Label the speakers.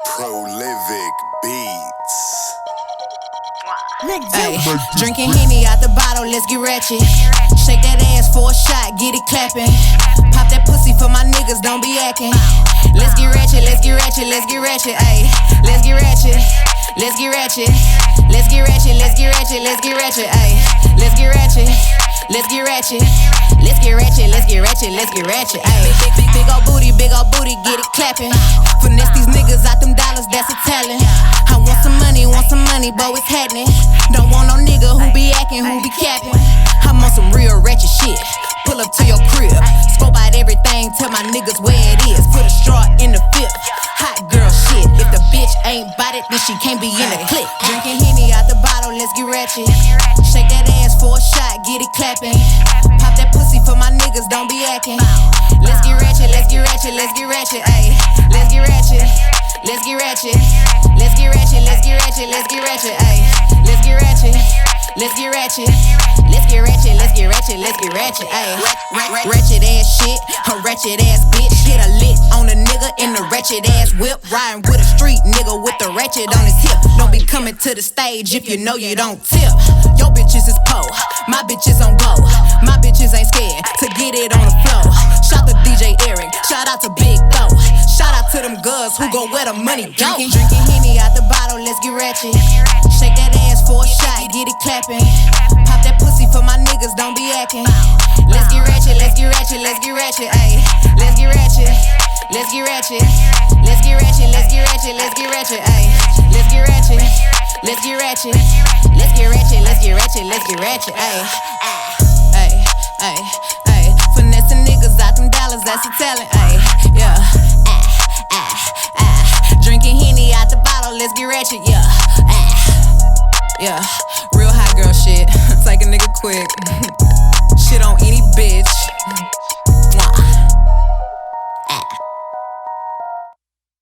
Speaker 1: Prolific Beats.
Speaker 2: Ay, drinking Henny out the bottle, let's get ratchet. Shake that ass for a shot, get it clapping. Pop that pussy for my niggas, don't be acting. Let's get ratchet, let's get ratchet, let's get ratchet. Ay, let's get ratchet, let's get ratchet. Let's get ratchet, let's get ratchet, let's get ratchet. Ay, let's get ratchet, let's get ratchet. Let's get ratchet, let's get ratchet, let's get ratchet. Ay, big ol' booty, get it clapping. Finesse these niggas out them dollars, that's a talent. I want some money, boy, it's happening. Don't want no nigga who be acting, who be capping. I'm on some real ratchet shit. Pull up to your crib, scope out everything, tell my niggas where it is. Put a straw in the fifth, hot girl shit. If the bitch ain't bout it, then she can't be in the clique. Drinking Henny out the bottle, let's get ratchet. Shake that ass for a shot, get it clapping. Pop that pussy for my niggas, don't be acting. Let's get ratchet, let's get ratchet, let's get ratchet. Ayy, let's get ratchet, let's get ratchet. Let's get ratchet, let's get ratchet, let's get ratchet. Ayy, let's get ratchet, let's get ratchet. Let's get ratchet, let's get ratchet, let's get ratchet. Ayy, ratchet ass shit, a ratchet ass bitch. Hit a lick on a nigga in the ratchet ass whip. Riding with a street nigga with the ratchet on his hip. Don't be coming to the stage if you know you don't tip. Your bitches is po, my bitches on go. My bitches ain't scared to get it on the floor. Shout to DJ Eric, shout out to Big Go. Shout out to them girls who go where the money go. Drinking Henny out the bottle, let's get ratchet. Shake that ass for a shot, get it clapping. Pop that pussy for my niggas, don't be acting. Let's get ratchet, let's get ratchet, let's get ratchet. Ayy, let's get ratchet, let's get ratchet. Let's get ratchet, let's get ratchet, let's get ratchet. Ayy, let's get ratchet, let's get ratchet. Let's get ratchet, let's get ratchet, let's get ratchet. Ayy, ayy, ayy, ayy. Finessing niggas out them dollars, that's a talent. Ayy, yeah. Drinking Henny out the bottle, let's get ratchet. Yeah, yeah. Real hot girl shit. Take a nigga quick. Shit on any bitch.